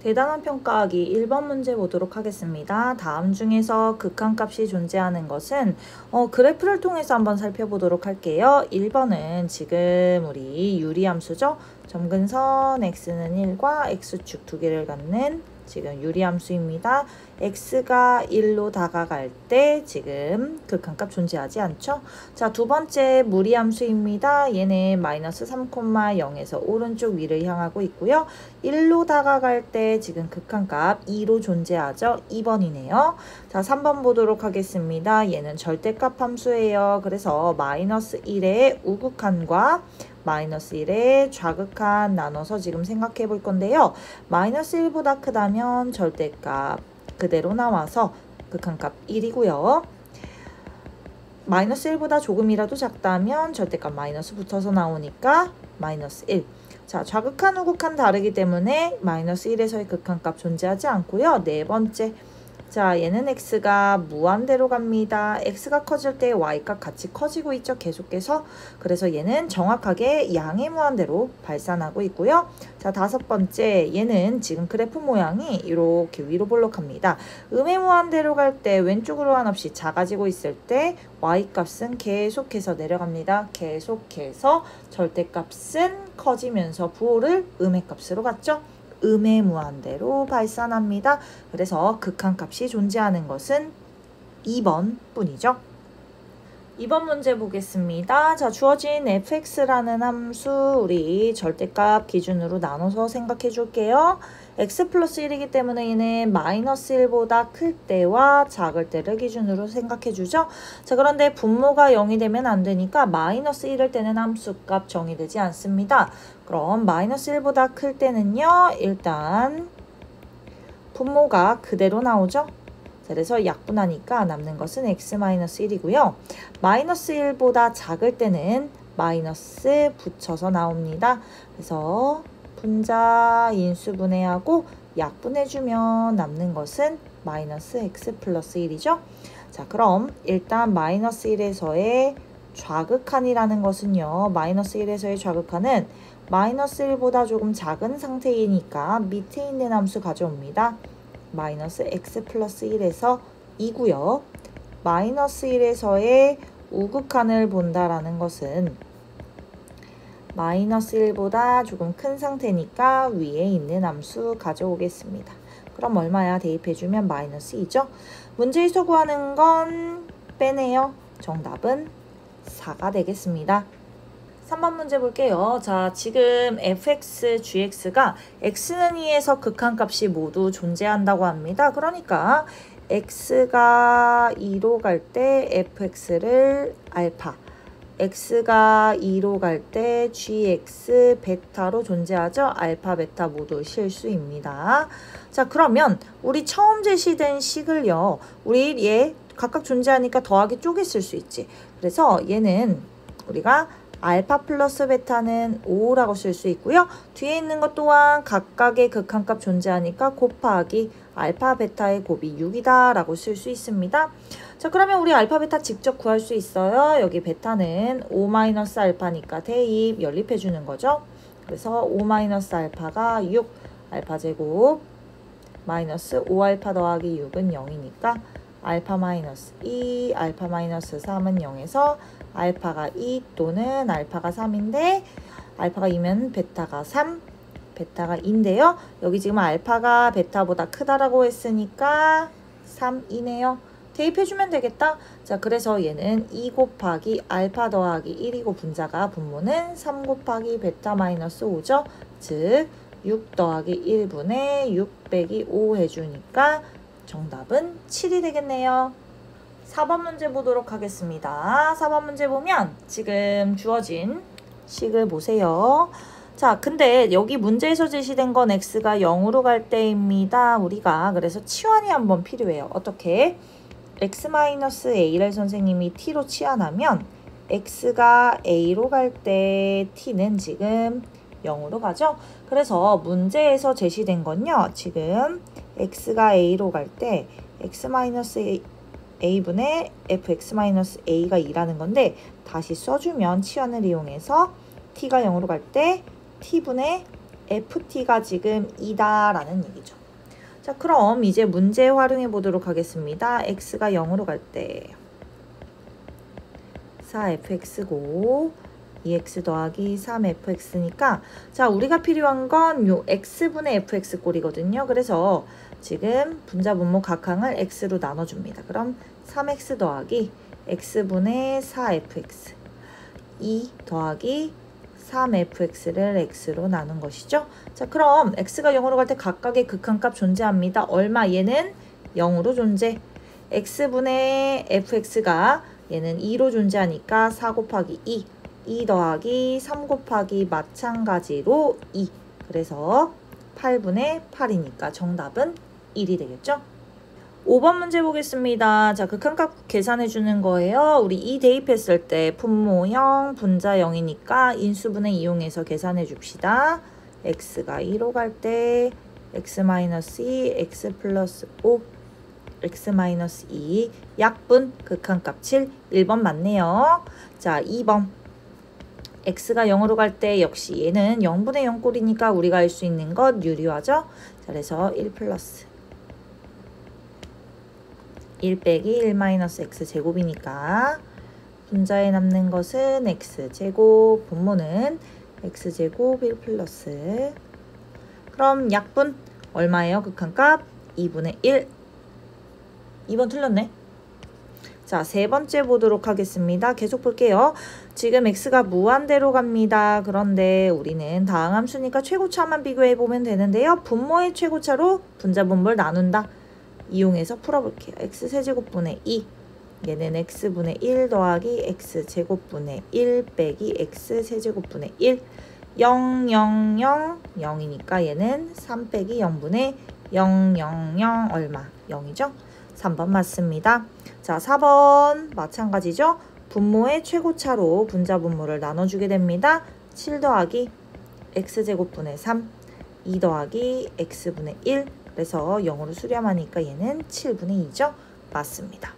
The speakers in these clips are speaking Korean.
대단한 평가하기 1번 문제 보도록 하겠습니다. 다음 중에서 극한값이 존재하는 것은 그래프를 통해서 한번 살펴보도록 할게요. 1번은 지금 우리 유리함수죠. 점근선 x는 1과 x축 두 개를 갖는 지금 유리함수입니다. x가 1로 다가갈 때 지금 극한값 존재하지 않죠. 자, 두 번째 무리함수입니다. 얘는 마이너스 3,0에서 오른쪽 위를 향하고 있고요. 1로 다가갈 때 지금 극한값 2로 존재하죠. 2번이네요. 자, 3번 보도록 하겠습니다. 얘는 절대값 함수예요. 그래서 마이너스 1의 우극한과 마이너스 1의 좌극한 나눠서 지금 생각해 볼 건데요. 마이너스 1보다 크다면 절대값 그대로 나와서 극한값 1이고요. 마이너스 1보다 조금이라도 작다면 절대값 마이너스 붙어서 나오니까 마이너스 1. 자, 좌극한, 우극한 다르기 때문에 마이너스 1에서의 극한값 존재하지 않고요. 네 번째. 자, 얘는 x가 무한대로 갑니다. x가 커질 때 y값 같이 커지고 있죠. 계속해서. 그래서 얘는 정확하게 양의 무한대로 발산하고 있고요. 자, 다섯 번째. 얘는 지금 그래프 모양이 이렇게 위로 볼록합니다. 음의 무한대로 갈 때 왼쪽으로 한없이 작아지고 있을 때 y값은 계속해서 내려갑니다. 계속해서 절대값은 커지면서 부호를 음의 값으로 갔죠. 음의 무한대로 발산합니다. 그래서 극한값이 존재하는 것은 2번 뿐이죠. 2번 문제 보겠습니다. 자, 주어진 fx라는 함수 우리 절대값 기준으로 나눠서 생각해 줄게요. x 플러스 1이기 때문에 얘는 마이너스 1보다 클 때와 작을 때를 기준으로 생각해 주죠. 자, 그런데 분모가 0이 되면 안 되니까 마이너스 1일 때는 함수값 정의되지 않습니다. 그럼 마이너스 1보다 클 때는요. 일단 분모가 그대로 나오죠. 그래서 약분하니까 남는 것은 x-1이고요. 마이너스 1보다 작을 때는 마이너스 붙여서 나옵니다. 그래서 분자 인수분해하고 약분해주면 남는 것은 마이너스 x 플러스 1이죠. 자, 그럼 일단 마이너스 1에서의 좌극한이라는 것은요. 마이너스 1에서의 좌극한은 마이너스 1보다 조금 작은 상태이니까 밑에 있는 함수 가져옵니다. 마이너스 x 플러스 1에서 2고요. 마이너스 1에서의 우극한을 본다라는 것은 마이너스 1보다 조금 큰 상태니까 위에 있는 함수 가져오겠습니다. 그럼 얼마야? 대입해주면 마이너스 2죠. 문제에서 구하는 건 빼네요. 정답은 4가 되겠습니다. 3번 문제 볼게요. 자, 지금 fx, gx가 x는 2에서 극한값이 모두 존재한다고 합니다. 그러니까 x가 2로 갈 때 fx를 알파, x가 2로 갈 때 gx 베타로 존재하죠. 알파, 베타 모두 실수입니다. 자, 그러면 우리 처음 제시된 식을요. 우리 얘 각각 존재하니까 더하기 쪼개 쓸 수 있지. 그래서 얘는 우리가 알파 플러스 베타는 5라고 쓸 수 있고요. 뒤에 있는 것 또한 각각의 극한값 존재하니까 곱하기 알파 베타의 곱이 6이다 라고 쓸 수 있습니다. 자, 그러면 우리 알파 베타 직접 구할 수 있어요. 여기 베타는 5-알파니까 대입 연립해 주는 거죠. 그래서 5-알파가 6 알파 제곱 마이너스 5알파 더하기 6은 0이니까 알파 마이너스 2 알파 마이너스 3은 0에서 알파가 2 또는 알파가 3인데 알파가 2면 베타가 3, 베타가 2인데요. 여기 지금 알파가 베타보다 크다라고 했으니까 3이네요. 대입해주면 되겠다. 자, 그래서 얘는 2 곱하기 알파 더하기 1이고 분자가 분모는 3 곱하기 베타 마이너스 5죠. 즉 6 더하기 1분의 6 빼기 5 해주니까 정답은 7이 되겠네요. 4번 문제 보도록 하겠습니다. 4번 문제 보면 지금 주어진 식을 보세요. 자, 근데 여기 문제에서 제시된 건 x가 0으로 갈 때입니다. 우리가 그래서 치환이 한번 필요해요. 어떻게? x-a를 선생님이 t로 치환하면 x가 a로 갈 때 t는 지금 0으로 가죠. 그래서 문제에서 제시된 건요. 지금 x가 a로 갈 때 x-a분의 fx-a가 2라는 건데 다시 써주면 치환을 이용해서 t가 0으로 갈 때 t분의 ft가 지금 2다라는 얘기죠. 자, 그럼 이제 문제 활용해 보도록 하겠습니다. x가 0으로 갈 때 4fx고 2x 더하기 3fx니까 자, 우리가 필요한 건 요 x분의 fx 꼴이거든요. 그래서 지금 분자 분모 각항을 x로 나눠줍니다. 그럼 3x 더하기 x분의 4fx 2 더하기 3fx를 x로 나눈 것이죠. 자, 그럼 x가 0으로 갈 때 각각의 극한값 존재합니다. 얼마? 얘는 0으로 존재. x분의 fx가 얘는 2로 존재하니까 4 곱하기 2 더하기 3 곱하기 마찬가지로 2. 그래서 8분의 8이니까 정답은 1이 되겠죠? 5번 문제 보겠습니다. 자, 극한값 계산해 주는 거예요. 우리 2 대입했을 때 분모형, 분자 0이니까 인수분해 이용해서 계산해 줍시다. x가 2로 갈 때 x-2, x 플러스 5, x-2 약분 극한값 7. 1번 맞네요. 자, 2번 x가 0으로 갈 때 역시 얘는 0분의 0 꼴이니까 우리가 알 수 있는 것 유리화죠. 자, 그래서 1 플러스 1 빼기 1 마이너스 x제곱이니까 분자에 남는 것은 x제곱, 분모는 x제곱 1 플러스. 그럼 약분 얼마예요? 극한값 2분의 1. 2번 틀렸네. 자, 세 번째 보도록 하겠습니다. 계속 볼게요. 지금 x가 무한대로 갑니다. 그런데 우리는 다항함수니까 최고차만 비교해 보면 되는데요. 분모의 최고차로 분자 분모를 나눈다. 이용해서 풀어볼게요. x세제곱분의 2. 얘는 x분의 1 더하기 x제곱분의 1 빼기 x세제곱분의 1. 0, 0, 0, 0이니까 얘는 3 빼기 0분의 0, 0, 0 얼마? 0이죠? 3번 맞습니다. 자, 4번 마찬가지죠? 분모의 최고차로 분자 분모를 나눠주게 됩니다. 7 더하기 x제곱분의 3, 2 더하기 x분의 1. 그래서 0으로 수렴하니까 얘는 7분의 2죠? 맞습니다.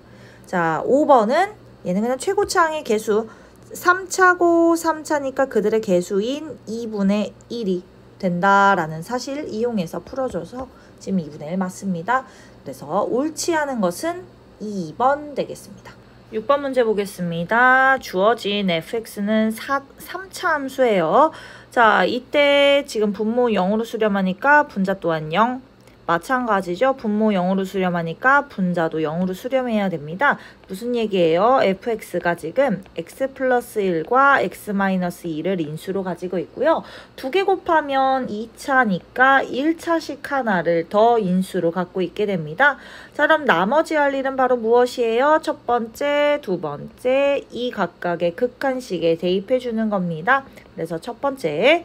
자, 5번은 얘는 그냥 최고차항의 개수 3차고 3차니까 그들의 개수인 2분의 1이 된다라는 사실 이용해서 풀어줘서 지금 2분의 1 맞습니다. 그래서 옳지 않은 것은 2번 되겠습니다. 6번 문제 보겠습니다. 주어진 fx는 3차 함수예요. 자, 이때 지금 분모 0으로 수렴하니까 분자 또한 0. 마찬가지죠. 분모 0으로 수렴하니까 분자도 0으로 수렴해야 됩니다. 무슨 얘기예요? fx가 지금 x 플러스 1과 x 마이너스 2를 인수로 가지고 있고요. 두 개 곱하면 2차니까 1차씩 하나를 더 인수로 갖고 있게 됩니다. 자, 그럼 나머지 할 일은 바로 무엇이에요? 첫 번째, 두 번째, 이 각각의 극한식에 대입해 주는 겁니다. 그래서 첫 번째,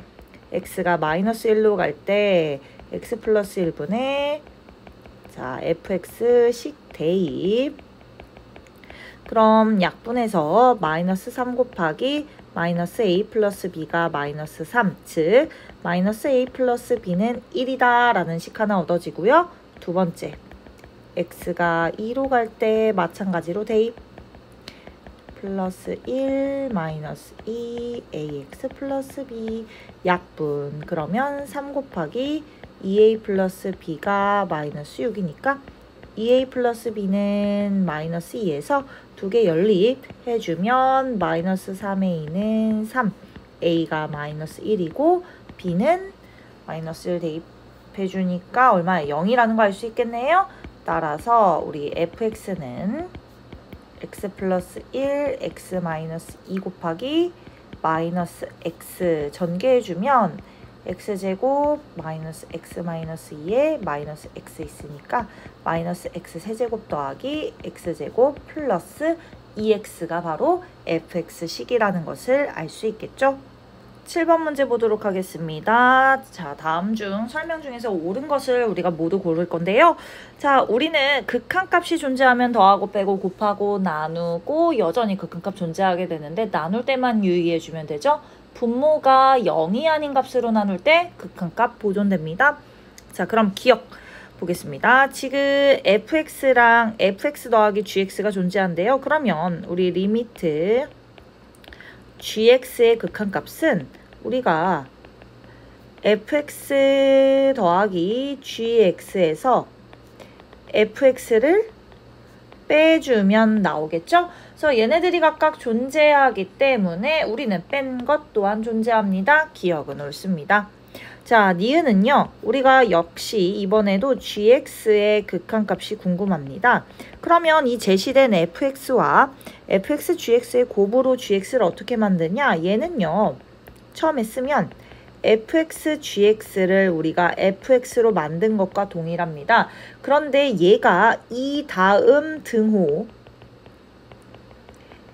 x가 마이너스 1로 갈 때 x 플러스 1분의 자 fx식 대입. 그럼 약분해서 마이너스 3 곱하기 마이너스 a 플러스 b가 마이너스 3, 즉 마이너스 a 플러스 b는 1이다 라는 식 하나 얻어지고요. 두 번째, x가 2로 갈 때 마찬가지로 대입. 플러스 1 마이너스 2 ax 플러스 b 약분. 그러면 3 곱하기 2a 플러스 b가 마이너스 6이니까 2a 플러스 b는 마이너스 2에서 두 개 연립해주면 마이너스 3a는 3, a가 마이너스 1이고 b는 마이너스 1 대입해주니까 얼마예요? 0이라는 거 알 수 있겠네요. 따라서 우리 fx는 x 플러스 1, x 마이너스 2 곱하기 마이너스 x 전개해주면 x제곱 마이너스 x 마이너스 2에 마이너스 x 있으니까 마이너스 x 세제곱 더하기 x제곱 플러스 2x가 바로 fx식이라는 것을 알 수 있겠죠? 7번 문제 보도록 하겠습니다. 자, 다음 중 설명 중에서 옳은 것을 우리가 모두 고를 건데요. 자, 우리는 극한값이 존재하면 더하고 빼고 곱하고 나누고 여전히 극한값 존재하게 되는데 나눌 때만 유의해주면 되죠. 분모가 0이 아닌 값으로 나눌 때 극한값 보존됩니다. 자, 그럼 기억 보겠습니다. 지금 fx랑 fx 더하기 gx가 존재한대요. 그러면 우리 리미트 gx의 극한값은 우리가 fx 더하기 gx에서 fx를 빼주면 나오겠죠? 그래서 얘네들이 각각 존재하기 때문에 우리는 뺀 것 또한 존재합니다. 기억은 옳습니다. 자, 니은은요. 우리가 역시 이번에도 gx의 극한값이 궁금합니다. 그러면 이 제시된 fx와 fx, gx의 곱으로 gx를 어떻게 만드냐? 얘는요. 처음에 쓰면 fx, gx를 우리가 fx로 만든 것과 동일합니다. 그런데 얘가 이 다음 등호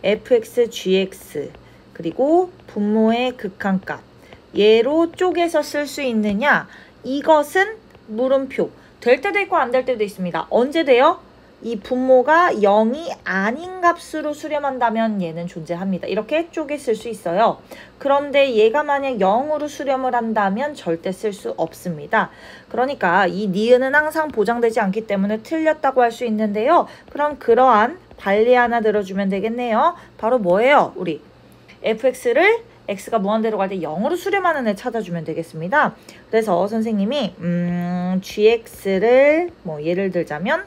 fx, gx 그리고 분모의 극한값 얘로 쪼개서 쓸 수 있느냐? 이것은 물음표. 될 때도 있고 안 될 때도 있습니다. 언제 돼요? 이 분모가 0이 아닌 값으로 수렴한다면 얘는 존재합니다. 이렇게 쪼개 쓸 수 있어요. 그런데 얘가 만약 0으로 수렴을 한다면 절대 쓸 수 없습니다. 그러니까 이 니은은 항상 보장되지 않기 때문에 틀렸다고 할 수 있는데요. 그럼 그러한 관리 하나 들어주면 되겠네요. 바로 뭐예요? 우리 fx를 x가 무한대로 갈 때 0으로 수렴하는 애 찾아주면 되겠습니다. 그래서 선생님이 gx를 뭐 예를 들자면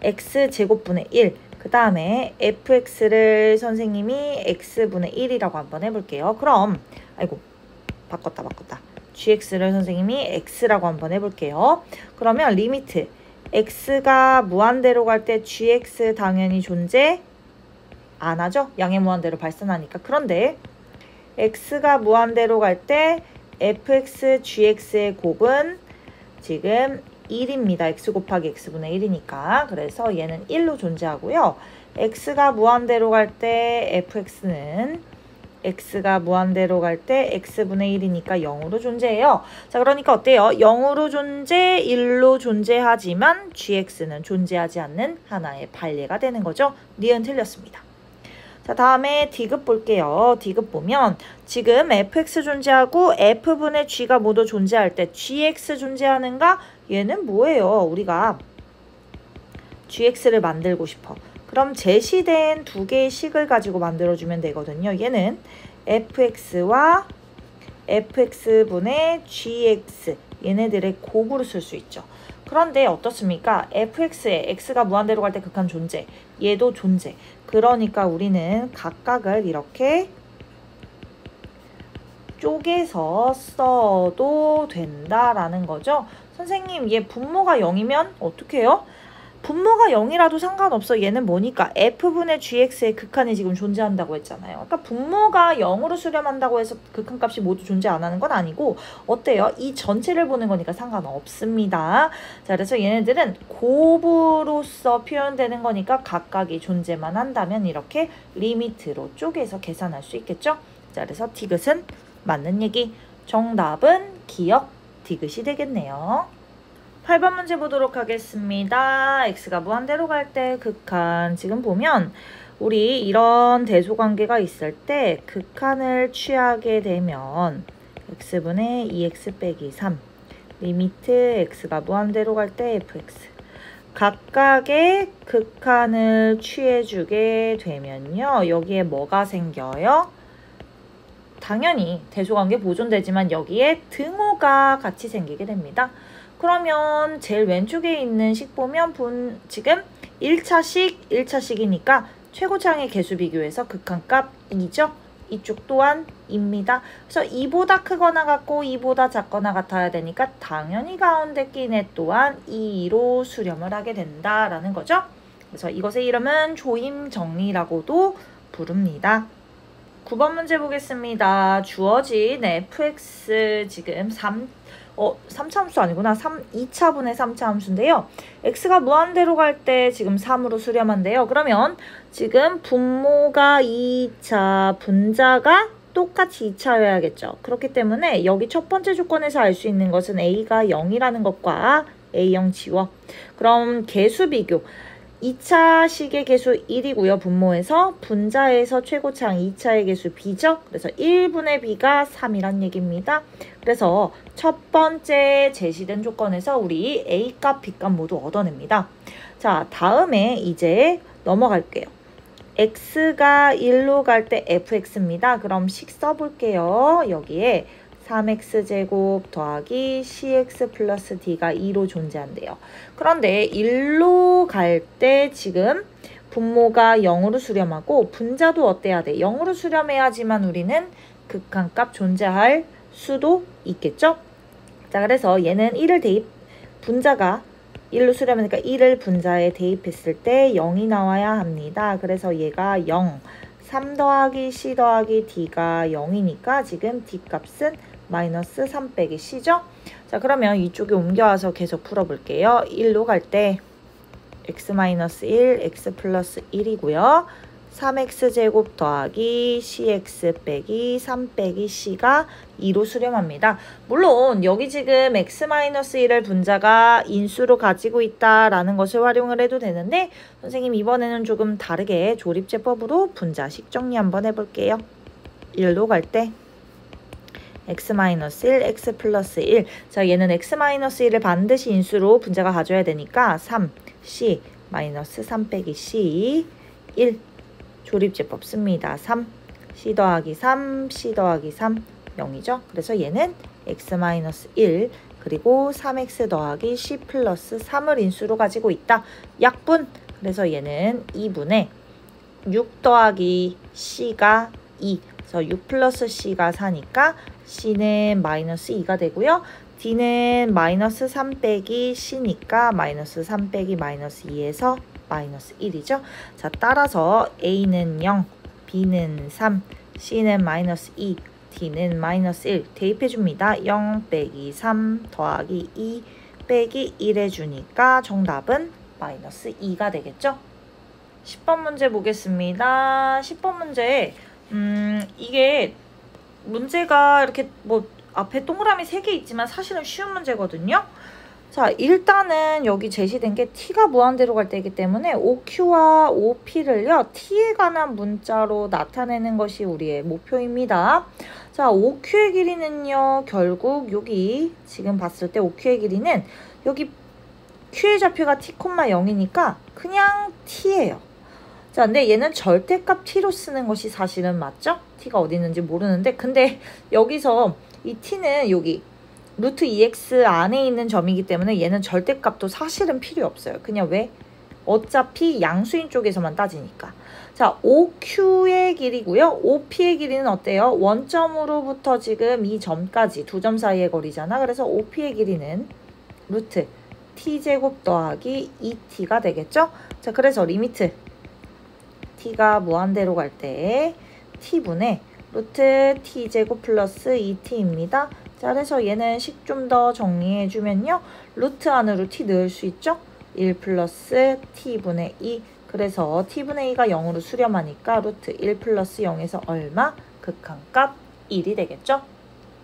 x제곱분의 1, 그 다음에 fx를 선생님이 x분의 1이라고 한번 해볼게요. 그럼 아이고 바꿨다. gx를 선생님이 x라고 한번 해볼게요. 그러면 리미트 x가 무한대로 갈 때 gx 당연히 존재 안 하죠? 양의 무한대로 발산하니까. 그런데 x가 무한대로 갈 때 fx, gx의 곱은 지금 1입니다. x 곱하기 x분의 1이니까. 그래서 얘는 1로 존재하고요. x가 무한대로 갈 때 fx는 x가 무한대로 갈 때 x분의 1이니까 0으로 존재해요. 자, 그러니까 어때요? 0으로 존재, 1로 존재하지만 gx는 존재하지 않는 하나의 반례가 되는 거죠. 니은 틀렸습니다. 자, 다음에 D급 볼게요. D급 보면 지금 fx 존재하고 f분의 g가 모두 존재할 때 gx 존재하는가? 얘는 뭐예요? 우리가 gx를 만들고 싶어. 그럼 제시된 두 개의 식을 가지고 만들어주면 되거든요. 얘는 fx와 fx분의 gx 얘네들의 곱으로 쓸 수 있죠. 그런데 어떻습니까? fx에 x가 무한대로 갈 때 극한 존재, 얘도 존재. 그러니까 우리는 각각을 이렇게 쪼개서 써도 된다라는 거죠. 선생님, 얘 분모가 0이면 어떻게 해요? 분모가 0이라도 상관없어. 얘는 뭐니까? f분의 gx의 극한이 지금 존재한다고 했잖아요. 그러니까 분모가 0으로 수렴한다고 해서 극한값이 모두 존재 안 하는 건 아니고 어때요? 이 전체를 보는 거니까 상관없습니다. 자, 그래서 얘네들은 곱으로서 표현되는 거니까 각각이 존재만 한다면 이렇게 리미트로 쪼개서 계산할 수 있겠죠? 자, 그래서 디귿은 맞는 얘기. 정답은 기억 디귿이 되겠네요. 8번 문제 보도록 하겠습니다. x가 무한대로 갈 때 극한. 지금 보면 우리 이런 대소관계가 있을 때 극한을 취하게 되면 x분의 2x 빼기 3 리미트 x가 무한대로 갈 때 fx 각각의 극한을 취해주게 되면요. 여기에 뭐가 생겨요? 당연히 대소관계 보존되지만 여기에 등호가 같이 생기게 됩니다. 그러면 제일 왼쪽에 있는 식 보면 지금 1차식이니까 최고차항의 개수 비교해서 극한값 2죠. 이쪽 또한 2입니다. 그래서 2보다 크거나 같고 2보다 작거나 같아야 되니까 당연히 가운데 끼네 또한 2로 수렴을 하게 된다라는 거죠. 그래서 이것의 이름은 조임 정리라고도 부릅니다. 9번 문제 보겠습니다. 주어진 fx 지금 3차 함수 아니구나. 2차분의 3차 함수인데요. x가 무한대로 갈 때 지금 3으로 수렴한대요. 그러면 지금 분모가 2차, 분자가 똑같이 2차여야겠죠. 그렇기 때문에 여기 첫 번째 조건에서 알 수 있는 것은 a가 0이라는 것과 a0 지워. 그럼 개수 비교. 2차식의 개수 1이고요. 분모에서 분자에서 최고차항 2차의 개수 b죠. 그래서 1분의 b가 3이란 얘기입니다. 그래서 첫 번째 제시된 조건에서 우리 a값, b값 모두 얻어냅니다. 자, 다음에 이제 넘어갈게요. x가 1로 갈 때 fx입니다. 그럼 식 써볼게요. 여기에 3x제곱 더하기 cx 플러스 d가 2로 존재한대요. 그런데 1로 갈 때 지금 분모가 0으로 수렴하고 분자도 어때야 돼? 0으로 수렴해야지만 우리는 극한값 존재할 수도 있겠죠? 자, 그래서 얘는 1을 분자가 1로 수렴하니까 1을 분자에 대입했을 때 0이 나와야 합니다. 그래서 얘가 0, 3 더하기 c 더하기 d가 0이니까 지금 d 값은 마이너스 3 빼기 c죠? 자, 그러면 이쪽에 옮겨와서 계속 풀어볼게요. 1로 갈 때 x-1, x 플러스 1이고요. 3x제곱 더하기 cx 빼기 3 빼기 c가 2로 수렴합니다. 물론 여기 지금 x-1을 분자가 인수로 가지고 있다라는 것을 활용을 해도 되는데 선생님 이번에는 조금 다르게 조립제법으로 분자식 정리 한번 해볼게요. 1로 갈 때 x-1, x 플러스 1. 자, 얘는 x-1을 반드시 인수로 분자가 가져야 되니까 3, c, 마이너스 3 빼기 c, 1. 조립제법 씁니다. 3, c 더하기 3, c 더하기 3, 0이죠. 그래서 얘는 x-1, 그리고 3x 더하기 c 플러스 3을 인수로 가지고 있다. 약분! 그래서 얘는 2분의 6 더하기 c가 2. 그래서 6 플러스 c가 4니까 c는 마이너스 2가 되고요. d는 마이너스 3 빼기 c니까 마이너스 3 빼기 마이너스 2에서 마이너스 1이죠. 자, 따라서 a는 0, b는 3, c는 마이너스 2, d는 마이너스 1 대입해줍니다. 0 빼기 3 더하기 2 빼기 1 해주니까 정답은 마이너스 2가 되겠죠. 10번 문제 보겠습니다. 10번 문제 이게 문제가 이렇게 뭐 앞에 동그라미 3개 있지만 사실은 쉬운 문제거든요. 자, 일단은 여기 제시된 게 t가 무한대로 갈 때이기 때문에 OQ와 OP를요, t에 관한 문자로 나타내는 것이 우리의 목표입니다. 자, OQ의 길이는요, 결국 여기 지금 봤을 때 OQ의 길이는 여기 Q의 좌표가 t, 0이니까 그냥 t예요. 자, 근데 얘는 절대값 t로 쓰는 것이 사실은 맞죠? t가 어디 있는지 모르는데, 근데 여기서 이 t는 여기 루트 2x 안에 있는 점이기 때문에 얘는 절대값도 사실은 필요 없어요. 그냥 왜? 어차피 양수인 쪽에서만 따지니까. 자, OQ의 길이고요. OP의 길이는 어때요? 원점으로부터 지금 이 점까지 두 점 사이의 거리잖아. 그래서 OP의 길이는 루트 t제곱 더하기 2t가 되겠죠? 자, 그래서 리미트 t가 무한대로 갈 때 t분의 루트 t제곱 플러스 2t입니다. 자, 그래서 얘는 식 좀 더 정리해주면요. 루트 안으로 t 넣을 수 있죠? 1 플러스 t분의 2. 그래서 t분의 2가 0으로 수렴하니까 루트 1 플러스 0에서 얼마? 극한값 1이 되겠죠?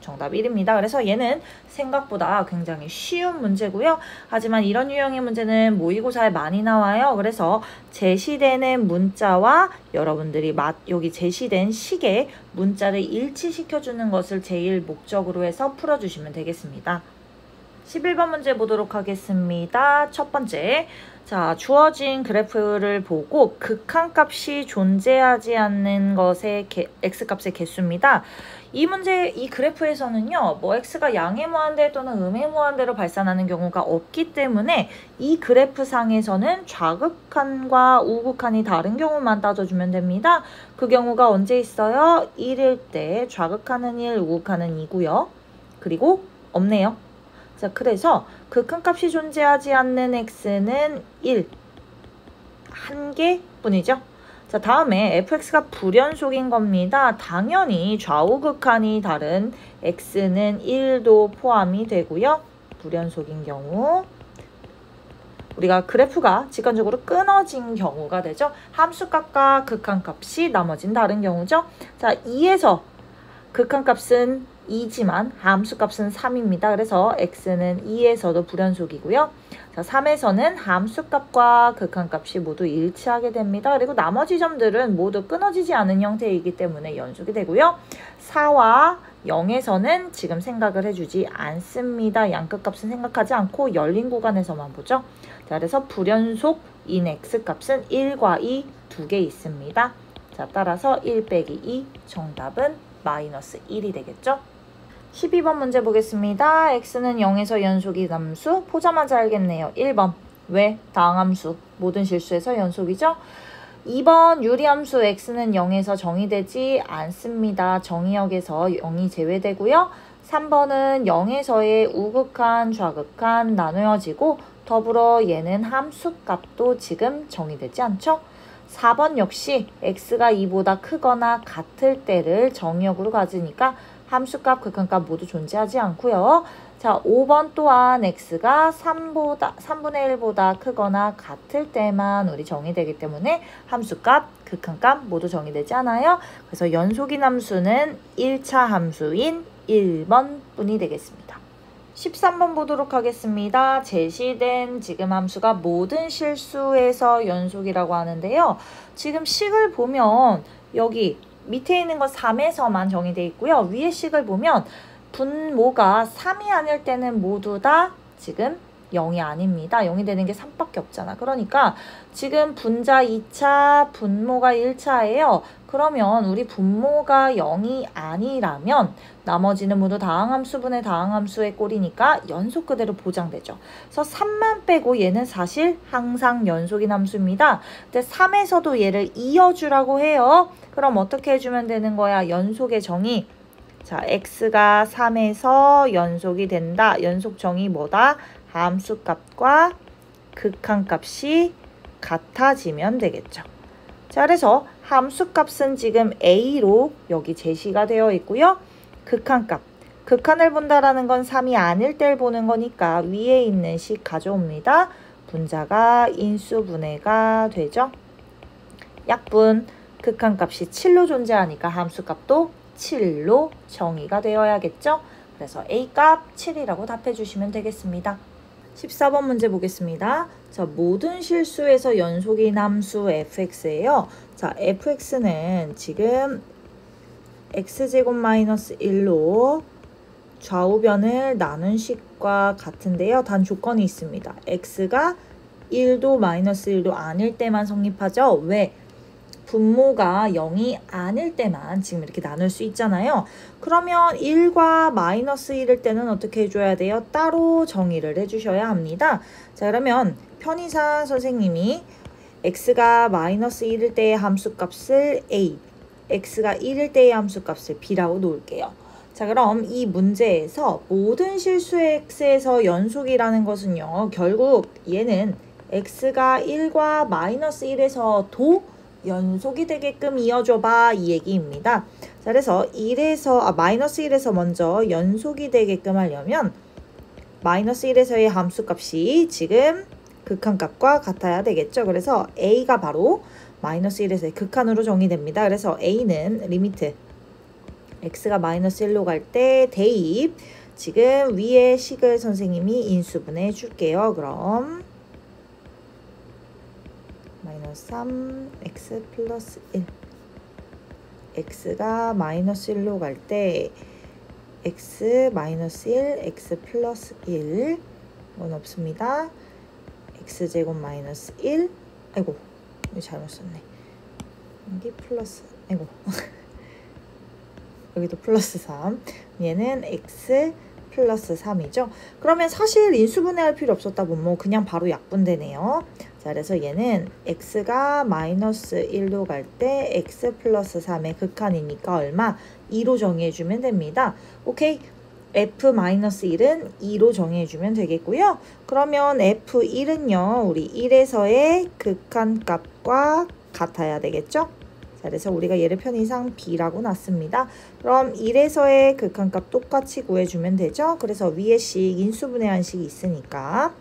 정답 1입니다. 그래서 얘는 생각보다 굉장히 쉬운 문제고요. 하지만 이런 유형의 문제는 모의고사에 많이 나와요. 그래서 제시되는 문자와 여러분들이 여기 제시된 식의 문자를 일치시켜주는 것을 제일 목적으로 해서 풀어주시면 되겠습니다. 11번 문제 보도록 하겠습니다. 첫 번째, 자, 주어진 그래프를 보고 극한값이 존재하지 않는 것의 x값의 개수입니다. 이 문제, 이 그래프에서는요, 뭐 x가 양의 무한대 또는 음의 무한대로 발산하는 경우가 없기 때문에 이 그래프 상에서는 좌극한과 우극한이 다른 경우만 따져주면 됩니다. 그 경우가 언제 있어요? 1일 때 좌극한은 1, 우극한은 2고요. 그리고 없네요. 자, 그래서 극한값이 존재하지 않는 x는 1, 한 개뿐이죠. 자, 다음에 fx가 불연속인 겁니다. 당연히 좌우극한이 다른 x는 1도 포함이 되고요. 불연속인 경우 우리가 그래프가 직관적으로 끊어진 경우가 되죠. 함수값과 극한값이 나머진 다른 경우죠. 자, 2에서 극한값은 2지만 함수값은 3입니다. 그래서 x는 2에서도 불연속이고요. 자, 3에서는 함수값과 극한값이 모두 일치하게 됩니다. 그리고 나머지 점들은 모두 끊어지지 않은 형태이기 때문에 연속이 되고요. 4와 0에서는 지금 생각을 해주지 않습니다. 양끝값은 생각하지 않고 열린 구간에서만 보죠. 자, 그래서 불연속인 x값은 1과 2 두 개 있습니다. 자, 따라서 1 빼기 2 정답은 마이너스 1이 되겠죠. 12번 문제 보겠습니다. x는 0에서 연속이 함수. 보자마자 알겠네요. 1번. 왜? 다항함수. 모든 실수에서 연속이죠. 2번 유리함수 x는 0에서 정의되지 않습니다. 정의역에서 0이 제외되고요. 3번은 0에서의 우극한, 좌극한 나누어지고 더불어 얘는 함수값도 지금 정의되지 않죠? 4번 역시 x가 2보다 크거나 같을 때를 정의역으로 가지니까 함수값, 극한값 모두 존재하지 않고요. 자, 5번 또한 x가 3분의 1보다 크거나 같을 때만 우리 정의되기 때문에 함수값, 극한값 모두 정의되지 않아요. 그래서 연속인 함수는 1차 함수인 1번 뿐이 되겠습니다. 13번 보도록 하겠습니다. 제시된 지금 함수가 모든 실수에서 연속이라고 하는데요. 지금 식을 보면 여기 밑에 있는 건 3에서만 정의되어 있고요. 위에 식을 보면 분모가 3이 아닐 때는 모두 다 지금 0이 아닙니다. 0이 되는 게 3밖에 없잖아. 그러니까 지금 분자 2차, 분모가 1차예요. 그러면 우리 분모가 0이 아니라면 나머지는 모두 다항함수분의 다항함수의 꼴이니까 연속 그대로 보장되죠. 그래서 3만 빼고 얘는 사실 항상 연속인 함수입니다. 근데 3에서도 얘를 이어주라고 해요. 그럼 어떻게 해주면 되는 거야? 연속의 정의. 자, x가 3에서 연속이 된다. 연속 정의 뭐다? 함수값과 극한값이 같아지면 되겠죠. 자, 그래서 함수값은 지금 a로 여기 제시가 되어 있고요. 극한값. 극한을 본다라는 건 3이 아닐 때를 보는 거니까 위에 있는 식 가져옵니다. 분자가 인수분해가 되죠. 약분. 극한값이 7로 존재하니까 함수값도 7로 정의가 되어야겠죠. 그래서 A값 7이라고 답해 주시면 되겠습니다. 14번 문제 보겠습니다. 자, 모든 실수에서 연속인 함수 fx예요. 자, fx는 지금 x제곱 마이너스 1로 좌우변을 나눈 식과 같은데요. 단 조건이 있습니다. x가 1도 마이너스 1도 아닐 때만 성립하죠. 왜? 분모가 0이 아닐 때만 지금 이렇게 나눌 수 있잖아요. 그러면 1과 마이너스 1일 때는 어떻게 해줘야 돼요? 따로 정의를 해주셔야 합니다. 자, 그러면 편의상 선생님이 x가 마이너스 1일 때의 함수값을 a, x가 1일 때의 함수값을 b라고 놓을게요. 자, 그럼 이 문제에서 모든 실수의 x에서 연속이라는 것은요. 결국 얘는 x가 1과 마이너스 1에서 도 연속이 되게끔 이어줘봐 이 얘기입니다. 자, 그래서 마이너스 1에서 먼저 연속이 되게끔 하려면 마이너스 1에서의 함수값이 지금 극한값과 같아야 되겠죠. 그래서 a가 바로 마이너스 1에서의 극한으로 정의됩니다. 그래서 a는 리미트 x가 마이너스 1로 갈 때 대입 지금 위에 식을 선생님이 인수분해 줄게요. 그럼 마이너스 3 x 플러스 1 x가 마이너스 1로 갈 때 x 마이너스 1 x 플러스 1 이건 없습니다. x제곱 마이너스 1 아이고 이거 잘못 썼네. 여기 플러스 아이고 여기도 플러스 3 얘는 x 플러스 3이죠. 그러면 사실 인수분해할 필요 없었다 보면 뭐 그냥 바로 약분되네요. 자, 그래서 얘는 x가 마이너스 1로 갈 때 x 플러스 3의 극한이니까 얼마? 2로 정의해주면 됩니다. 오케이. f-1은 2로 정의해주면 되겠고요. 그러면 f1은요. 우리 1에서의 극한값과 같아야 되겠죠? 자, 그래서 우리가 얘를 편의상 b라고 놨습니다. 그럼 1에서의 극한값 똑같이 구해주면 되죠? 그래서 위에 식 인수분해한 식이 있으니까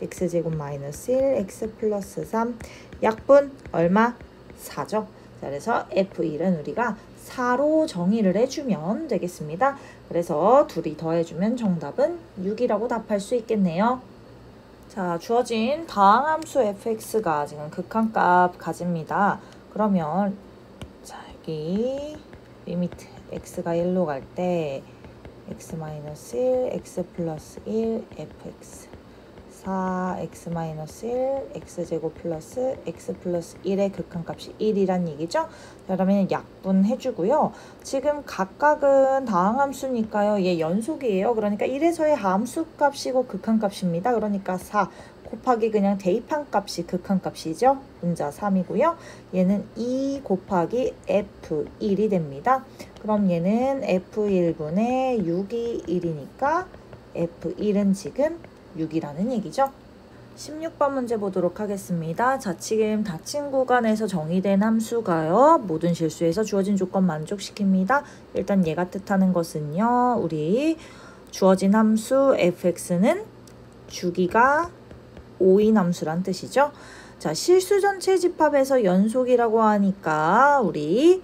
x제곱 마이너스 1 x 플러스 3 약분 얼마? 4죠. 자, 그래서 f1은 우리가 4로 정의를 해주면 되겠습니다. 그래서 둘이 더해주면 정답은 6이라고 답할 수 있겠네요. 자, 주어진 다항함수 fx가 지금 극한값 가집니다. 그러면 자, 여기 리미트 x가 1로 갈 때 x 마이너스 1 x 플러스 1 fx 4x-1 x제곱 플러스 x 플러스 1의 극한값이 1이란 얘기죠. 자, 그러면 약분해주고요. 지금 각각은 다항함수니까요. 얘 연속이에요. 그러니까 1에서의 함수값이고 극한값입니다. 그러니까 4 곱하기 그냥 대입한 값이 극한값이죠. 분자 3이고요. 얘는 2 곱하기 f1이 됩니다. 그럼 얘는 f1분의 6이 1이니까 f1은 지금 6이라는 얘기죠. 16번 문제 보도록 하겠습니다. 자, 지금 닫힌 구간에서 정의된 함수가요. 모든 실수에서 주어진 조건 만족시킵니다. 일단 얘가 뜻하는 것은요. 우리 주어진 함수 fx는 주기가 5인 함수란 뜻이죠. 자, 실수 전체 집합에서 연속이라고 하니까 우리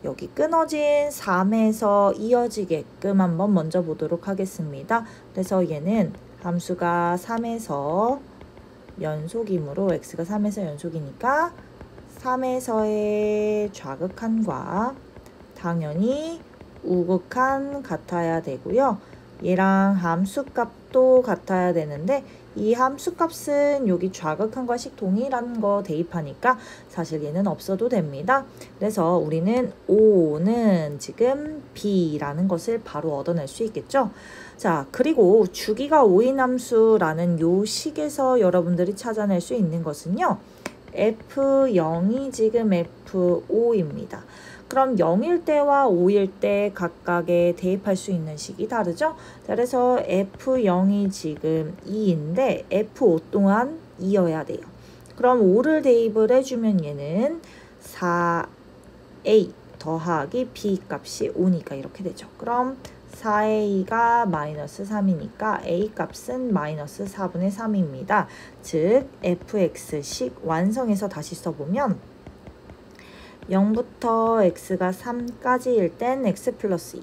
여기 끊어진 3에서 이어지게끔 한번 먼저 보도록 하겠습니다. 그래서 얘는 함수가 3에서 연속이므로 x가 3에서 연속이니까 3에서의 좌극한과 당연히 우극한 같아야 되고요. 얘랑 함수값도 같아야 되는데 이 함수값은 여기 좌극한과 동일한 거 대입하니까 사실 얘는 없어도 됩니다. 그래서 우리는 5는 지금 B라는 것을 바로 얻어낼 수 있겠죠. 자, 그리고 주기가 5인 함수라는 요 식에서 여러분들이 찾아낼 수 있는 것은요. F0이 지금 F5입니다. 그럼 0일 때와 5일 때 각각에 대입할 수 있는 식이 다르죠? 자, 그래서 F0이 지금 2인데 F5 또한 2여야 돼요. 그럼 5를 대입을 해주면 얘는 4A 더하기 B 값이 5니까 이렇게 되죠. 그럼 4A가 마이너스 3이니까 A 값은 마이너스 4분의 3입니다. 즉 fx식 완성해서 다시 써보면 0부터 x가 3까지일 땐 x 플러스 2.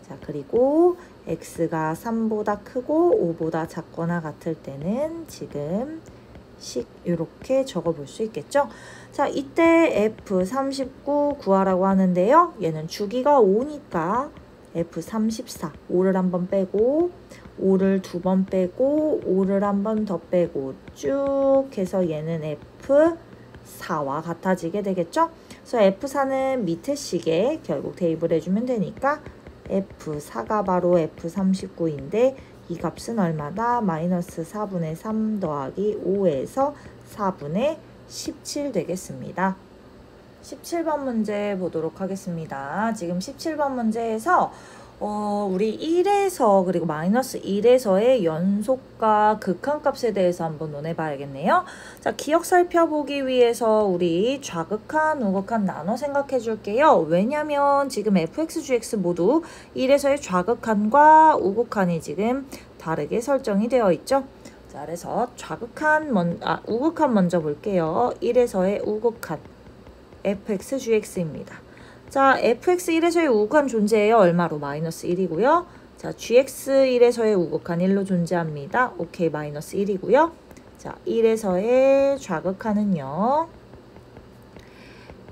자, 그리고 x가 3보다 크고 5보다 작거나 같을 때는 지금 식 이렇게 적어볼 수 있겠죠. 자, 이때 f39 구하라고 하는데요. 얘는 주기가 5니까 f34, 5를 한번 빼고 5를 2번 빼고 5를 한번 더 빼고 쭉 해서 얘는 f4와 같아지게 되겠죠. 그래서 F4는 밑에 식에 결국 대입을 해주면 되니까 F4가 바로 F39인데 이 값은 얼마다? 마이너스 4분의 3 더하기 5에서 4분의 17 되겠습니다. 17번 문제 보도록 하겠습니다. 지금 17번 문제에서 우리 1에서 그리고 마이너스 1에서의 연속과 극한값에 대해서 한번 논해봐야겠네요. 자, 기억 살펴보기 위해서 우리 좌극한, 우극한 나눠 생각해 줄게요. 왜냐면 지금 fx, gx 모두 1에서의 좌극한과 우극한이 지금 다르게 설정이 되어 있죠. 자, 그래서 우극한 먼저 볼게요. 1에서의 우극한 fx, gx입니다. 자, fx 1에서의 우극한 존재해요. 얼마로? 마이너스 1이고요. 자, gx 1에서의 우극한 1로 존재합니다. 오케이, 마이너스 1이고요. 자, 1에서의 좌극한은요.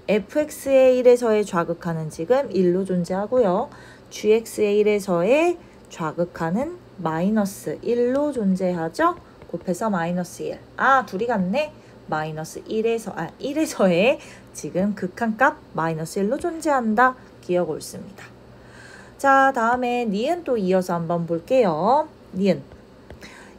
fx의 1에서의 좌극한은 지금 1로 존재하고요. gx의 1에서의 좌극한은 마이너스 1로 존재하죠. 곱해서 마이너스 1. 아, 둘이 같네. 마이너스 1에서의 지금 극한값 마이너스 1로 존재한다. 기억 옳습니다. 자, 다음에 니은 또 이어서 한번 볼게요. 니은.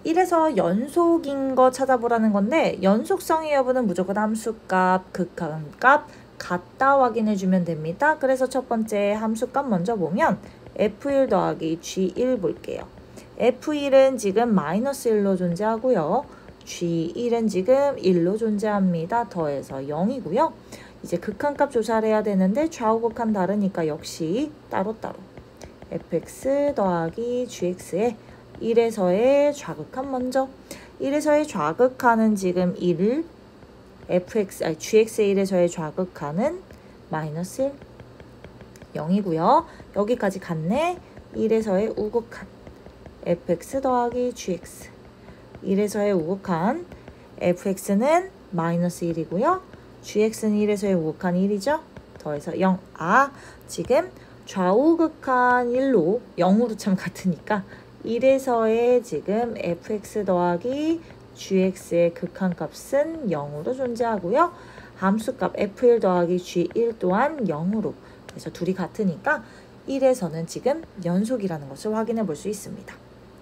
1에서 연속인 거 찾아보라는 건데 연속성의 여부는 무조건 함수값, 극한값 같다 확인해주면 됩니다. 그래서 첫 번째 함수값 먼저 보면 F1 더하기 G1 볼게요. F1은 지금 마이너스 1로 존재하고요. G1은 지금 1로 존재합니다. 더해서 0이고요. 이제 극한값 조사를 해야 되는데 좌우극한 다르니까 역시 따로따로 fx 더하기 gx의 1에서의 좌극한 먼저 1에서의 좌극한은 지금 1, gx의 1에서의 좌극한은 마이너스 1, 0이고요. 여기까지 갔네. 1에서의 우극한 fx 더하기 gx 1에서의 우극한 fx는 마이너스 1이고요. gx는 1에서의 우극한 1이죠. 더해서 0. 아, 지금 좌우극한 1로 0으로 참 같으니까 1에서의 지금 fx 더하기 gx의 극한값은 0으로 존재하고요. 함수값 f1 더하기 g1 또한 0으로. 그래서 둘이 같으니까 1에서는 지금 연속이라는 것을 확인해 볼 수 있습니다.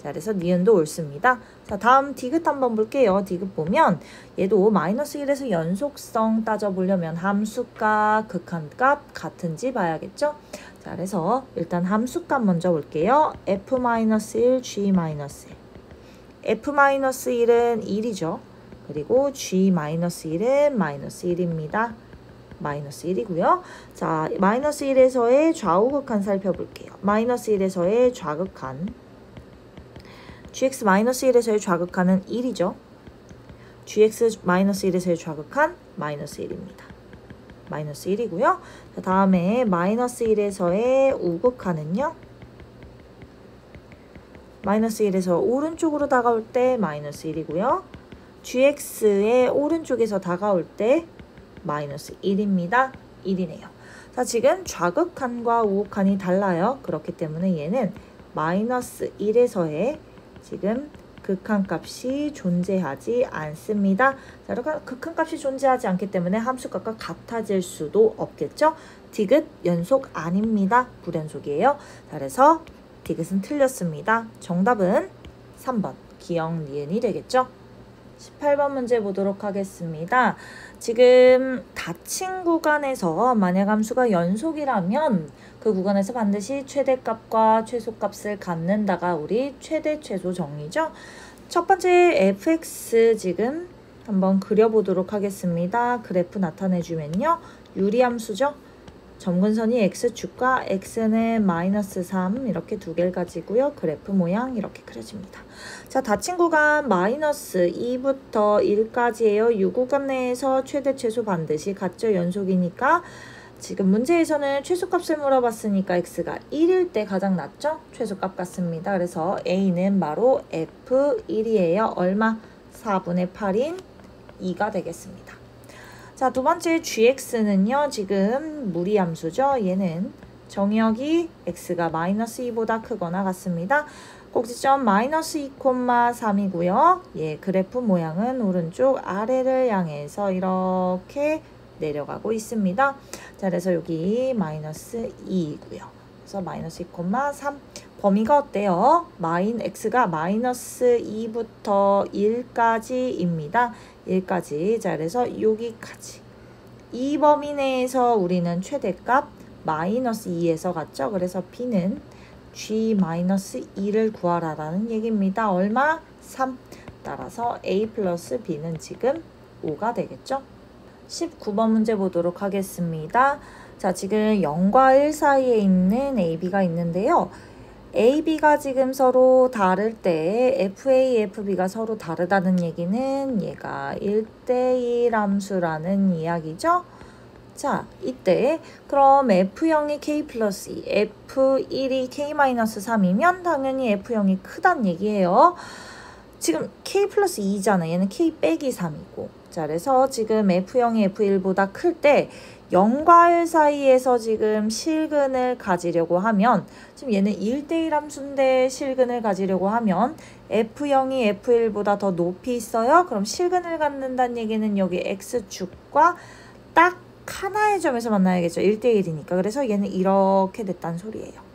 자, 그래서 니은도 옳습니다. 자, 다음 디귿 한번 볼게요. 디귿 보면 얘도 -1에서 연속성 따져보려면 함수값, 극한값 같은지 봐야겠죠? 자, 그래서 일단 함수값 먼저 볼게요. f-1, g-1. f-1은 1이죠. 그리고 g-1은 -1입니다. -1이고요. 자, -1에서의 좌우극한 살펴볼게요. -1에서의 좌극한. gx-1에서의 좌극한은 1이죠. gx-1에서의 좌극한 -1입니다. -1이고요. 자, 다음에 -1에서의 우극한은요. -1에서 오른쪽으로 다가올 때 -1이고요. gx의 오른쪽에서 다가올 때 -1입니다. 1이네요. 자, 지금 좌극한과 우극한이 달라요. 그렇기 때문에 얘는 -1에서의 지금 극한값이 존재하지 않습니다. 자, 극한값이 존재하지 않기 때문에 함수값과 같아질 수도 없겠죠. 디귿 연속 아닙니다. 불연속이에요. 자, 그래서 디귿은 틀렸습니다. 정답은 3번 기역 니은이 되겠죠. 18번 문제 보도록 하겠습니다. 지금 닫힌 구간에서 만약 함수가 연속이라면 그 구간에서 반드시 최대값과 최소값을 갖는다가 우리 최대 최소 정리죠. 첫 번째 fx 지금 한번 그려보도록 하겠습니다. 그래프 나타내주면요. 유리함수죠. 점근선이 x축과 x는 -3 이렇게 두 개를 가지고요. 그래프 모양 이렇게 그려집니다. 자, 닫힌 구간 -2부터 1까지예요. 이 구간 내에서 최대 최소 반드시 같죠. 연속이니까 지금 문제에서는 최소값을 물어봤으니까 x가 1일 때 가장 낮죠. 최소값 같습니다. 그래서 a는 바로 f1이에요. 얼마? 4분의 8인 2가 되겠습니다. 자, 두 번째 gx는요. 지금 무리함수죠. 얘는 정의역이 x가 -2보다 크거나 같습니다. 꼭지점 -2,3이고요. 예, 그래프 모양은 오른쪽 아래를 향해서 이렇게 내려가고 있습니다. 자, 그래서 여기 -2이고요. 그래서 -2,3. 범위가 어때요? x가 -2부터 1까지입니다. 1까지. 자, 그래서 여기까지. 이 범위 내에서 우리는 최대값 -2에서 갔죠. 그래서 b는 g-2를 구하라라는 얘기입니다. 얼마? 3. 따라서 a 플러스 b는 지금 5가 되겠죠. 19번 문제 보도록 하겠습니다. 자, 지금 0과 1 사이에 있는 AB가 있는데요. AB가 지금 서로 다를 때 FA, FB가 서로 다르다는 얘기는 얘가 1대1 함수라는 이야기죠. 자, 이때 그럼 F0이 K 플러스 2, F1이 K-3이면 당연히 F0이 크단 얘기예요. 지금 K 플러스 2잖아. 얘는 K 빼기 3이고. 자, 그래서 지금 F0이 F1보다 클 때 0과 1 사이에서 지금 실근을 가지려고 하면 지금 얘는 1대1 함수인데 실근을 가지려고 하면 F0이 F1보다 더 높이 있어요. 그럼 실근을 갖는다는 얘기는 여기 X축과 딱 하나의 점에서 만나야겠죠. 1대1이니까. 그래서 얘는 이렇게 됐다는 소리예요.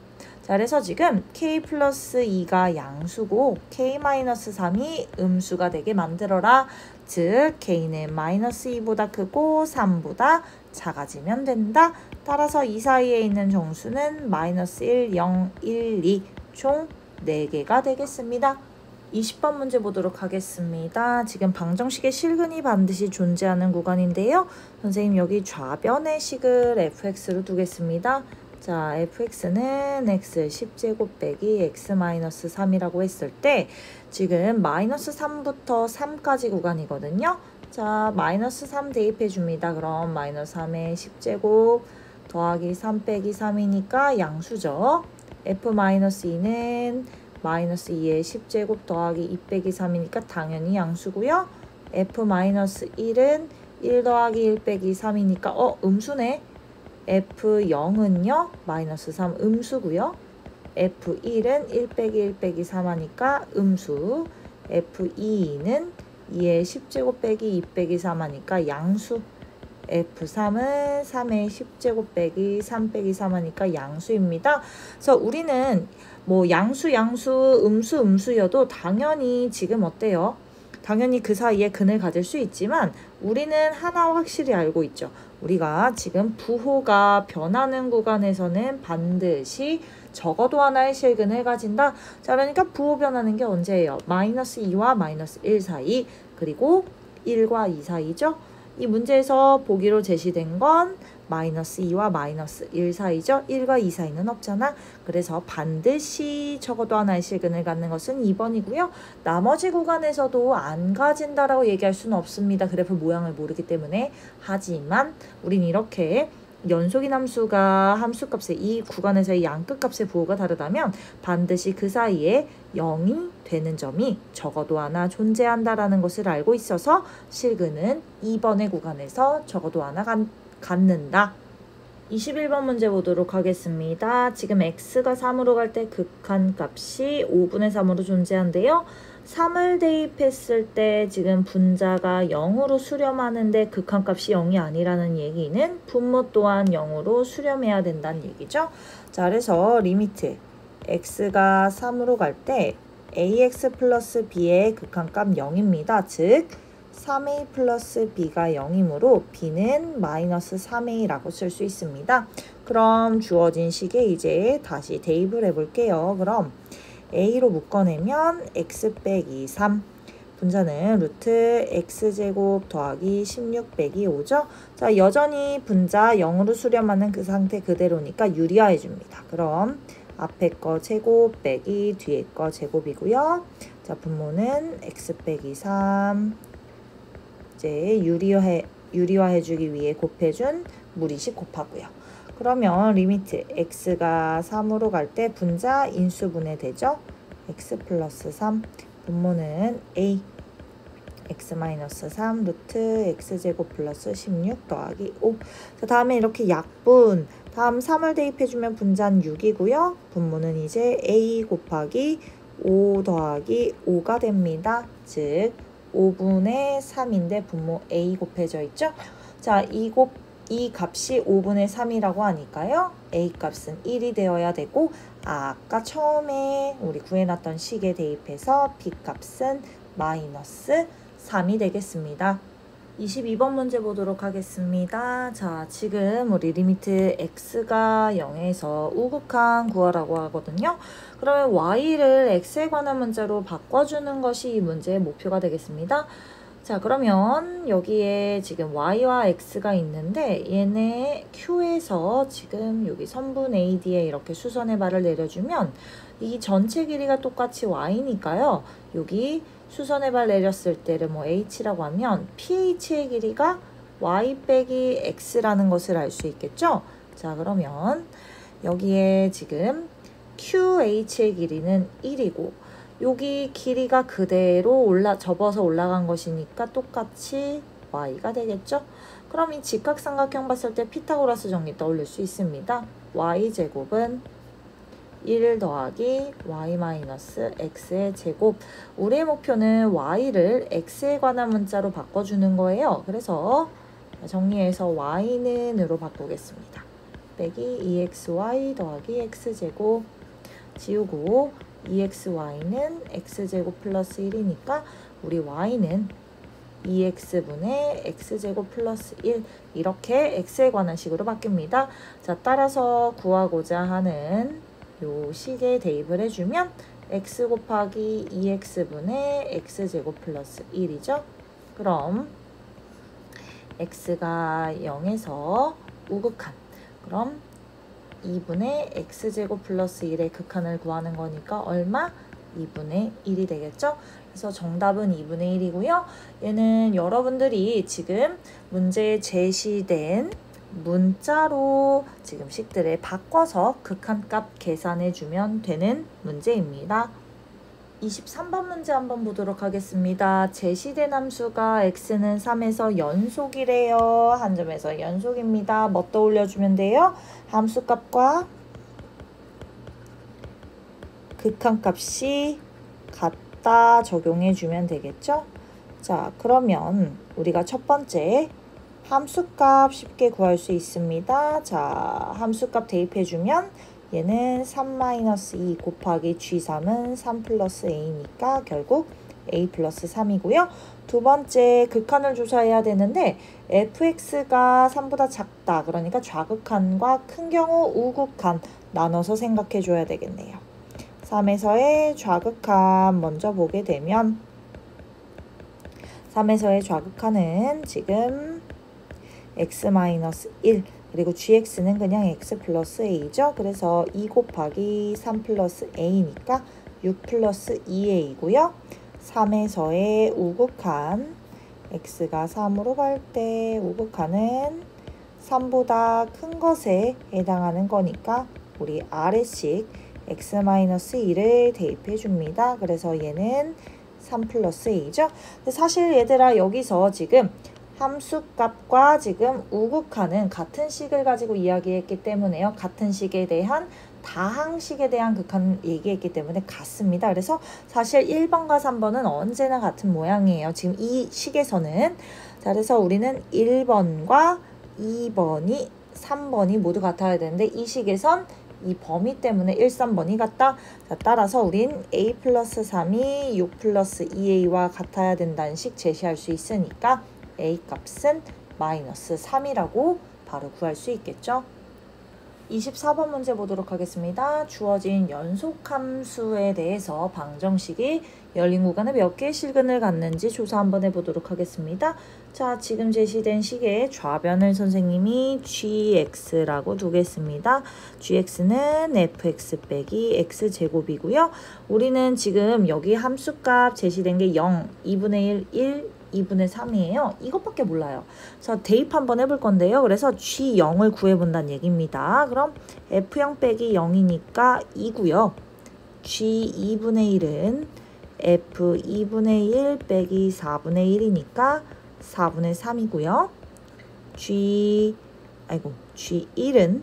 자, 그래서 지금 K 플러스 2가 양수고 K-3이 음수가 되게 만들어라. 즉 K는 -2보다 크고 3보다 작아지면 된다. 따라서 이 사이에 있는 정수는 -1, 0, 1, 2 총 4개가 되겠습니다. 20번 문제 보도록 하겠습니다. 지금 방정식의 실근이 반드시 존재하는 구간인데요. 선생님 여기 좌변의 식을 fx로 두겠습니다. 자, fx는 x 10제곱 빼기 x-3이라고 했을 때 지금 -3부터 3까지 구간이거든요. 자, -3 대입해 줍니다. 그럼 -3의 10제곱 더하기 3 빼기 3이니까 양수죠. f-2는 -2의 10제곱 더하기 2 빼기 3이니까 당연히 양수고요. f-1은 1 더하기 1 빼기 3이니까 음수네. F0은요 -3 음수고요. F1은 1 빼기 1 빼기 3 하니까 음수. F2는 2의 10제곱 빼기 2 빼기 3 하니까 양수. F3은 3의 10제곱 빼기 3 빼기 3 하니까 양수입니다. 그래서 우리는 뭐 양수, 음수여도 당연히 지금 어때요? 당연히 그 사이에 근을 가질 수 있지만 우리는 하나 확실히 알고 있죠. 우리가 지금 부호가 변하는 구간에서는 반드시 적어도 하나의 실근을 가진다. 자, 그러니까 부호 변하는 게 언제예요? 마이너스 2와 마이너스 1 사이, 그리고 1과 2 사이죠. 이 문제에서 보기로 제시된 건 마이너스 2와 마이너스 1 사이죠. 1과 2 사이는 없잖아. 그래서 반드시 적어도 하나의 실근을 갖는 것은 2번이고요. 나머지 구간에서도 안 가진다라고 얘기할 수는 없습니다. 그래프 모양을 모르기 때문에. 하지만 우린 이렇게 연속인 함수가 함수값의 이 구간에서의 양끝값의 부호가 다르다면 반드시 그 사이에 0이 되는 점이 적어도 하나 존재한다라는 것을 알고 있어서 실근은 2번의 구간에서 적어도 하나 갖는다. 21번 문제 보도록 하겠습니다. 지금 x가 3으로 갈 때 극한값이 5분의 3으로 존재한대요. 3을 대입했을 때 지금 분자가 0으로 수렴하는데 극한값이 0이 아니라는 얘기는 분모 또한 0으로 수렴해야 된다는 얘기죠. 자, 그래서 리미트 x가 3으로 갈 때 ax 플러스 b의 극한값 0입니다. 즉 3a 플러스 b가 0이므로 b는 마이너스 3a라고 쓸 수 있습니다. 그럼 주어진 식에 이제 다시 대입을 해볼게요. 그럼 a로 묶어내면 x 빼기 3, 분자는 루트 x제곱 더하기 16 빼기 5죠. 자, 여전히 분자 0으로 수렴하는 그 상태 그대로니까 유리화해 줍니다. 그럼 앞에 거 제곱 빼기 뒤에 거 제곱이고요. 자, 분모는 x 빼기 3, 이제 유리화해주기 위해 곱해준 무리식 곱하고요. 그러면 리미트 x가 3으로 갈 때 분자 인수분해 되죠. x 플러스 3, 분모는 a, x 마이너스 3 루트 x제곱 플러스 16 더하기 5. 자, 다음에 이렇게 약분, 다음 3을 대입해주면 분자는 6이고요. 분모는 이제 a 곱하기 5 더하기 5가 됩니다. 즉 5분의 3인데 분모 a 곱해져 있죠. 자, 이 값이 5분의 3이라고 하니까요. a 값은 1이 되어야 되고, 아까 처음에 우리 구해놨던 식에 대입해서 b 값은 마이너스 3이 되겠습니다. 22번 문제 보도록 하겠습니다. 자, 지금 우리 리미트 x가 0에서 우극한 구하라고 하거든요. 그러면 y를 x에 관한 문자로 바꿔주는 것이 이 문제의 목표가 되겠습니다. 자, 그러면 여기에 지금 y와 x가 있는데 얘네 q에서 지금 여기 선분 AD에 이렇게 수선의 발을 내려주면 이 전체 길이가 똑같이 y니까요. 여기 수선의 발 내렸을 때를 뭐 h라고 하면 ph의 길이가 y 빼기 x라는 것을 알 수 있겠죠. 자, 그러면 여기에 지금 qh의 길이는 1이고 여기 길이가 그대로 접어서 올라간 것이니까 똑같이 y가 되겠죠. 그럼 이 직각삼각형 봤을 때 피타고라스 정리 떠올릴 수 있습니다. y제곱은 1 더하기 y 마이너스 x의 제곱. 우리의 목표는 y를 x에 관한 문자로 바꿔주는 거예요. 그래서 정리해서 y는으로 바꾸겠습니다. 빼기 2xy 더하기 x제곱 지우고 2xy는 x제곱 플러스 1이니까 우리 y는 2x분의 x제곱 플러스 1 이렇게 x에 관한 식으로 바뀝니다. 자, 따라서 구하고자 하는 요 식에 대입을 해주면 x 곱하기 2x분의 x제곱 플러스 1이죠. 그럼 x가 0에서 우극한, 그럼 2분의 x제곱 플러스 1의 극한을 구하는 거니까 얼마? 2분의 1이 되겠죠? 그래서 정답은 2분의 1이고요. 얘는 여러분들이 지금 문제에 제시된 문자로 지금 식들을 바꿔서 극한값 계산해주면 되는 문제입니다. 23번 문제 한번 보도록 하겠습니다. 제시된 함수가 x는 3에서 연속이래요. 한 점에서 연속입니다. 뭐 떠올려주면 돼요? 함수값과 극한값이 같다 적용해주면 되겠죠? 자, 그러면 우리가 첫 번째 함수값 쉽게 구할 수 있습니다. 자, 함수값 대입해주면 얘는 3-2 곱하기 G3은 3 플러스 A니까 결국 A 플러스 3이고요. 두 번째 극한을 조사해야 되는데 fx가 3보다 작다. 그러니까 좌극한과 큰 경우 우극한 나눠서 생각해 줘야 되겠네요. 3에서의 좌극한 먼저 보게 되면 3에서의 좌극한은 지금 x-1 그리고 gx는 그냥 x 플러스 a죠. 그래서 2 곱하기 3 플러스 a니까 6 플러스 2a이고요. 3에서의 우극한 x가 3으로 갈 때 우극한은 3보다 큰 것에 해당하는 거니까 우리 아래식 x-1을 대입해 줍니다. 그래서 얘는 3 플러스 a죠. 사실 얘들아 여기서 지금 함수값과 지금 우극한은 같은 식을 가지고 이야기했기 때문에요. 같은 식에 대한 다항식에 대한 극한 얘기했기 때문에 같습니다. 그래서 사실 1번과 3번은 언제나 같은 모양이에요. 지금 이 식에서는. 자, 그래서 우리는 1번과 2번이 3번이 모두 같아야 되는데 이 식에선 이 범위 때문에 1, 3번이 같다. 자, 따라서 우린 a 플러스 3이 6 플러스 2a와 같아야 된다는 식 제시할 수 있으니까 a 값은 마이너스 3이라고 바로 구할 수 있겠죠. 24번 문제 보도록 하겠습니다. 주어진 연속함수에 대해서 방정식이 열린 구간에 몇 개의 실근을 갖는지 조사 한번 해보도록 하겠습니다. 자, 지금 제시된 식의 좌변을 선생님이 gx라고 두겠습니다. gx는 fx 빼기 x제곱이고요. 우리는 지금 여기 함수값 제시된 게 0, 2분의 1, 2분의 3이에요. 이것밖에 몰라요. 그래서 대입 한번 해볼 건데요. 그래서 G0을 구해본다는 얘기입니다. 그럼 F0 빼기 0이니까 2고요. G2분의 1은 F2분의 1 빼기 4분의 1이니까 4분의 3이고요. G1은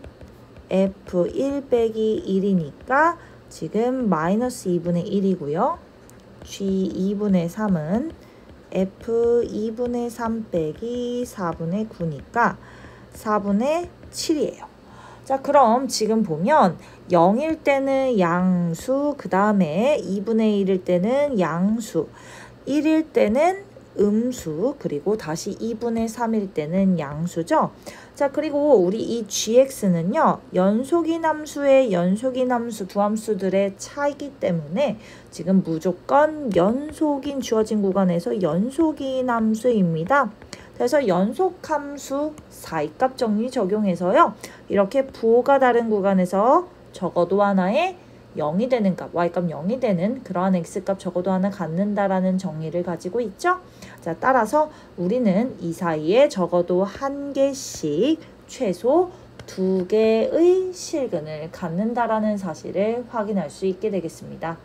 F1 빼기 1이니까 지금 마이너스 2분의 1이고요. G2분의 3은 F2분의 3 빼기 4분의 9니까 4분의 7이에요. 자, 그럼 지금 보면 0일 때는 양수, 그 다음에 2분의 1일 때는 양수, 1일 때는 음수, 그리고 다시 2분의 3일 때는 양수죠. 자, 그리고 우리 이 gx는요, 연속인 함수의 연속인 함수 두 함수들의 차이기 때문에 지금 무조건 연속인 주어진 구간에서 연속인 함수입니다. 그래서 연속함수 사이값 정리 적용해서요, 이렇게 부호가 다른 구간에서 적어도 하나의 0이 되는 값, y값 0이 되는 그러한 x값 적어도 하나 갖는다라는 정의를 가지고 있죠. 자, 따라서 우리는 이 사이에 적어도 한 개씩 최소 2개의 실근을 갖는다라는 사실을 확인할 수 있게 되겠습니다.